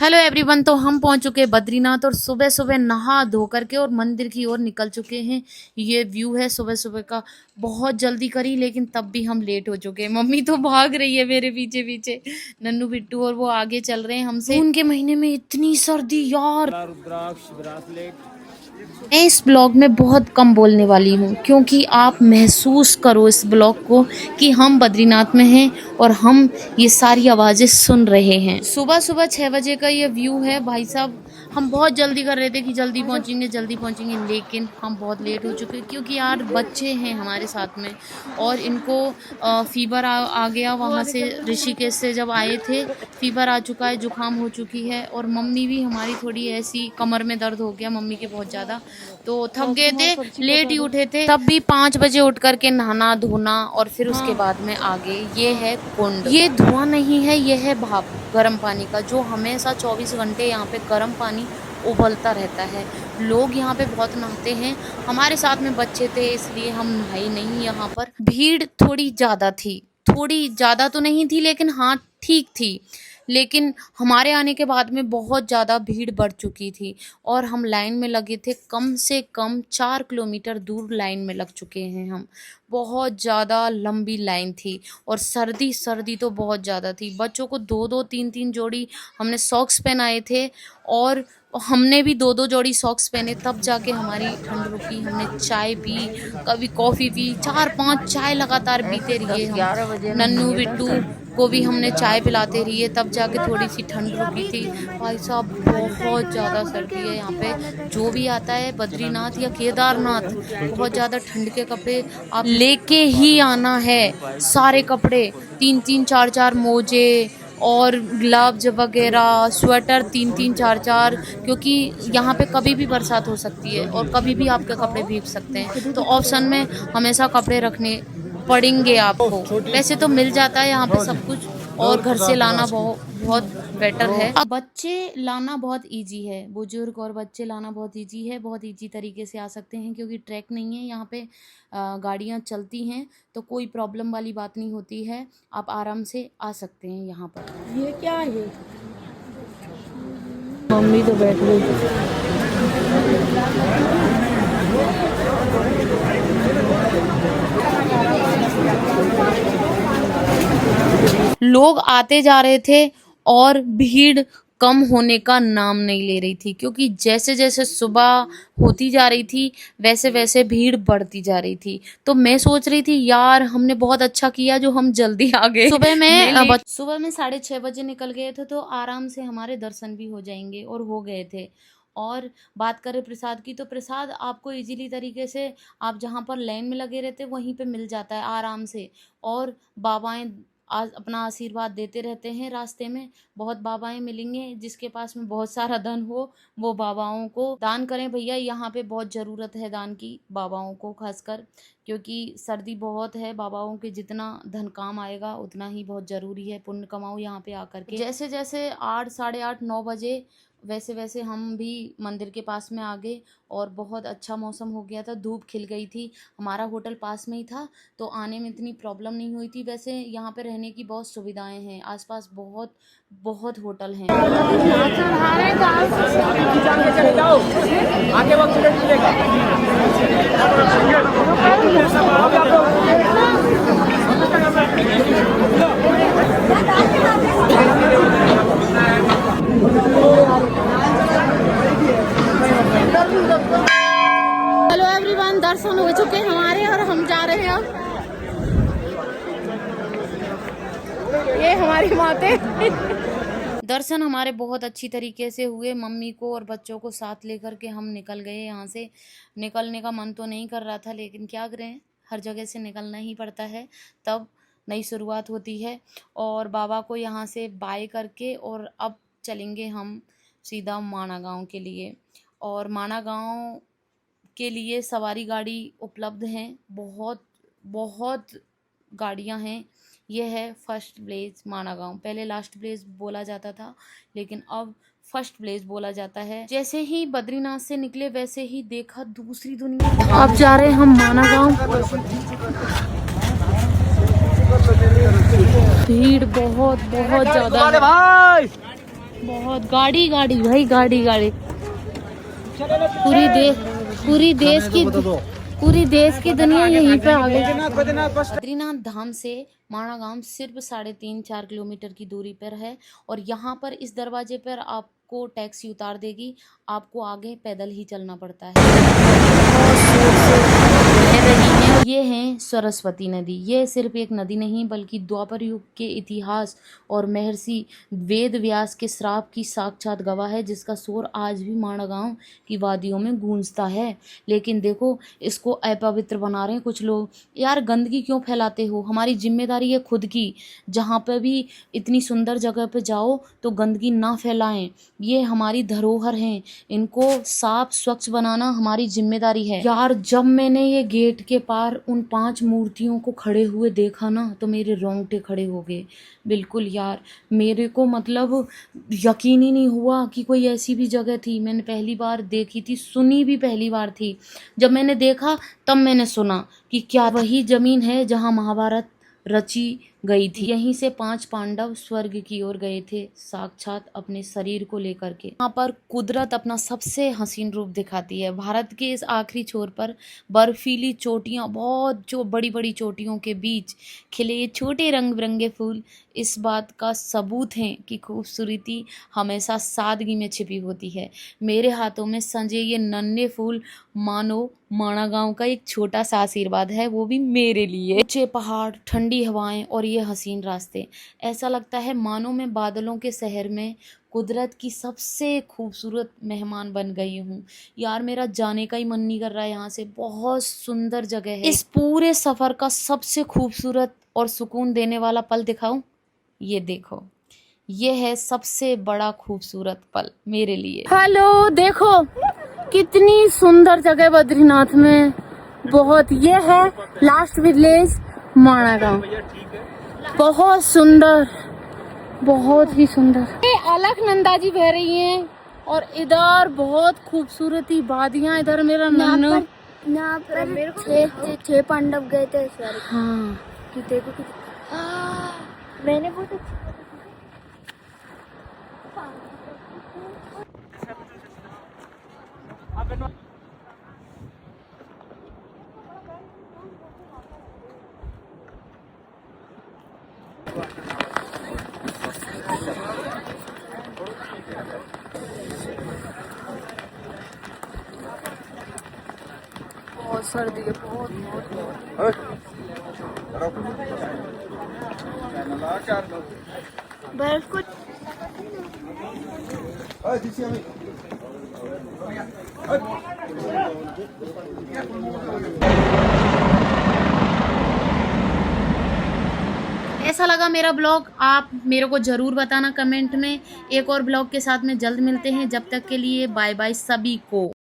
Hello everyone. तो हम पहुंच चुके हैं बद्रीनाथ और सुबह सुबह नहा धो करके और मंदिर की ओर निकल चुके हैं। ये व्यू है सुबह सुबह का। बहुत जल्दी करी लेकिन तब भी हम लेट हो चुके हैं। मम्मी तो भाग रही है मेरे पीछे पीछे, नन्नू बिट्टू, और वो आगे चल रहे हैं हमसे। जून के महीने में इतनी सर्दी यार। मैं इस ब्लॉग में बहुत कम बोलने वाली हूँ क्योंकि आप महसूस करो इस ब्लॉग को कि हम बद्रीनाथ में हैं और हम ये सारी आवाज़ें सुन रहे हैं। सुबह सुबह 6 बजे का ये व्यू है भाई साहब। हम बहुत जल्दी कर रहे थे कि जल्दी पहुँचेंगे, लेकिन हम बहुत लेट हो चुके क्योंकि यार बच्चे हैं हमारे साथ में और इनको फीवर आ गया। वहाँ से ऋषिकेश से जब आए थे फीवर आ चुका है, जुकाम हो चुकी है, और मम्मी भी हमारी थोड़ी ऐसी कमर में दर्द हो गया मम्मी के बहुत ज़्यादा, तो थक गए थे, लेट ही उठे थे। तब भी 5 बजे उठ करके नहाना धोना और फिर उसके बाद में आगे ये है कुंड। ये धुआं नहीं है, ये है भाप गर्म पानी का, जो हमेशा 24 घंटे यहाँ पे गर्म पानी उबलता रहता है। लोग यहाँ पे बहुत नहाते हैं। हमारे साथ में बच्चे थे इसलिए हम नहाए नहीं। यहाँ पर भीड़ थोड़ी ज़्यादा थी, थोड़ी ज़्यादा तो नहीं थी लेकिन हाँ ठीक थी। लेकिन हमारे आने के बाद में बहुत ज़्यादा भीड़ बढ़ चुकी थी और हम लाइन में लगे थे। कम से कम 4 किलोमीटर दूर लाइन में लग चुके हैं हम। बहुत ज़्यादा लंबी लाइन थी और सर्दी तो बहुत ज़्यादा थी। बच्चों को 2-2 3-3 जोड़ी हमने सॉक्स पहनाए थे और हमने भी 2-2 जोड़ी सॉक्स पहने, तब जाके हमारी ठंड रुकी। हमने चाय पी, कभी कॉफ़ी पी, 4-5 चाय लगातार पीते रहिए हम। नन्नू बिट्टू को भी हमने चाय पिलाते रहिए, तब जाके थोड़ी सी ठंड रुकी थी। भाई साहब बहुत ज़्यादा सर्दी है यहाँ पे। जो भी आता है बद्रीनाथ या केदारनाथ, बहुत ज़्यादा ठंड के कपड़े आप लेके ही आना है। सारे कपड़े 3-3 4-4 मोजे और ग्लव्स वगैरह, स्वेटर 3-3 4-4, क्योंकि यहाँ पे कभी भी बरसात हो सकती है और कभी भी आपके कपड़े भीग सकते हैं। तो ऑप्शन में हमेशा कपड़े रखने पड़ेंगे आपको। वैसे तो मिल जाता है यहाँ पे सब कुछ और घर से लाना बहुत बेटर है। अब बच्चे लाना बहुत इजी है, बुजुर्ग और बच्चे लाना बहुत इजी है। बहुत इजी तरीके से आ सकते हैं क्योंकि ट्रैक नहीं है यहाँ पे, गाड़ियाँ चलती हैं, तो कोई प्रॉब्लम वाली बात नहीं होती है। आप आराम से आ सकते हैं यहाँ पर। ये क्या है? मम्मी तो बैठ गई। लोग आते जा रहे थे और भीड़ कम होने का नाम नहीं ले रही थी, क्योंकि जैसे जैसे सुबह होती जा रही थी वैसे वैसे भीड़ बढ़ती जा रही थी। तो मैं सोच रही थी यार हमने बहुत अच्छा किया जो हम जल्दी आ गए। सुबह में 6:30 बजे निकल गए थे तो आराम से हमारे दर्शन भी हो जाएंगे, और हो गए थे। और बात करें प्रसाद की, तो प्रसाद आपको इजीली तरीके से, आप जहाँ पर लाइन में लगे रहते वहीं पे मिल जाता है आराम से। और बाबाएं आज अपना आशीर्वाद देते रहते हैं रास्ते में। बहुत बाबाएं मिलेंगे जिसके पास में बहुत सारा धन हो, वो बाबाओं को दान करें भैया। यहाँ पे बहुत ज़रूरत है दान की, बाबाओं को खासकर, क्योंकि सर्दी बहुत है। बाबाओं के जितना धन काम आएगा उतना ही बहुत ज़रूरी है। पुण्य कमाओ यहाँ पे आकर के। जैसे जैसे 8 साढ़े 8 9 बजे वैसे वैसे हम भी मंदिर के पास में आ गए और बहुत अच्छा मौसम हो गया था, धूप खिल गई थी। हमारा होटल पास में ही था तो आने में इतनी प्रॉब्लम नहीं हुई थी। वैसे यहाँ पे रहने की बहुत सुविधाएं हैं, आसपास बहुत बहुत होटल हैं। हेलो एवरीवन, दर्शन हो चुके हैं हमारे और हम जा रहे हैं अब। ये हमारी माते। दर्शन हमारे बहुत अच्छी तरीके से हुए। मम्मी को और बच्चों को साथ लेकर के हम निकल गए यहाँ से। निकलने का मन तो नहीं कर रहा था लेकिन क्या करें, हर जगह से निकलना ही पड़ता है, तब नई शुरुआत होती है। और बाबा को यहाँ से बाय करके और अब चलेंगे हम सीधा माना गाँव के लिए। और माना गाँव के लिए सवारी गाड़ी उपलब्ध हैं, बहुत बहुत गाड़ियां हैं। ये है फर्स्ट प्लेस माना गाँव। पहले लास्ट प्लेस बोला जाता था लेकिन अब फर्स्ट प्लेस बोला जाता है। जैसे ही बद्रीनाथ से निकले वैसे ही देखा दूसरी दुनिया। अब जा रहे हैं हम माना गाँव। भीड़ बहुत बहुत ज्यादा है। बहुत गाड़ी गाड़ी भाई, गाड़ी गाड़ी। पूरी देश की दुनिया यहीं पे आ गई। बद्रीनाथ धाम से माणा गांव सिर्फ 3.5-4 किलोमीटर की दूरी पर है और यहाँ पर इस दरवाजे पर आपको टैक्सी उतार देगी, आपको आगे पैदल ही चलना पड़ता है। ये है सरस्वती नदी। ये सिर्फ एक नदी नहीं बल्कि द्वापर युग के इतिहास और महर्षि वेद व्यास के श्राप की साक्षात गवाह है, जिसका शोर आज भी माणा गांव की वादियों में गूंजता है। लेकिन देखो, इसको अपवित्र बना रहे हैं कुछ लोग। यार गंदगी क्यों फैलाते हो? हमारी जिम्मेदारी है खुद की। जहाँ पे भी इतनी सुंदर जगह पे जाओ तो गंदगी ना फैलाएं। ये हमारी धरोहर हैं, इनको साफ स्वच्छ बनाना हमारी जिम्मेदारी है। यार जब मैंने ये गेट के पार उन 5 मूर्तियों को खड़े हुए देखा ना तो मेरे रोंगटे खड़े हो गए। बिल्कुल यार, मेरे को मतलब यकीन ही नहीं हुआ कि कोई ऐसी भी जगह थी। मैंने पहली बार देखी थी, सुनी भी पहली बार थी। जब मैंने देखा तब मैंने सुना कि क्या वही जमीन है जहाँ महाभारत रची गई थी। यहीं से 5 पांडव स्वर्ग की ओर गए थे, साक्षात अपने शरीर को लेकर के। यहाँ पर कुदरत अपना सबसे हसीन रूप दिखाती है। भारत के इस आखिरी छोर पर बर्फीली चोटियाँ, बहुत जो बड़ी बड़ी चोटियों के बीच खिले छोटे रंग बिरंगे फूल इस बात का सबूत हैं कि खूबसूरती हमेशा सादगी में छिपी होती है। मेरे हाथों में संजे ये नन्हे फूल मानो माणा गांव का एक छोटा सा आशीर्वाद है, वो भी मेरे लिए। ऊंचे पहाड़, ठंडी हवाएं और ये हसीन रास्ते, ऐसा लगता है मानो मैं बादलों के शहर में कुदरत की सबसे खूबसूरत मेहमान बन गई हूँ। यार मेरा जाने का ही मन नहीं कर रहा है यहाँ से। बहुत सुंदर जगह है। इस पूरे सफर का सबसे खूबसूरत और सुकून देने वाला पल दिखाऊं? ये देखो, ये है सबसे बड़ा खूबसूरत पल मेरे लिए। हेलो, देखो कितनी सुंदर जगह बद्रीनाथ में। बहुत, ये है लास्ट विलेज माणा गांव। बहुत सुंदर, बहुत ही सुंदर। ये अलकनंदा जी बह रही हैं और इधर बहुत खूबसूरती वादियां। इधर मेरा नन्नू, यहाँ पर 6 पांडव गए थे स्वर्ग। हाँ कि देखो कि मैंने बहुत सर्दी है, बहुत बर्फ को ऐसा लगा मेरा ब्लॉग, आप मेरे को ज़रूर बताना कमेंट में। एक और ब्लॉग के साथ में जल्द मिलते हैं। जब तक के लिए बाय बाय सभी को।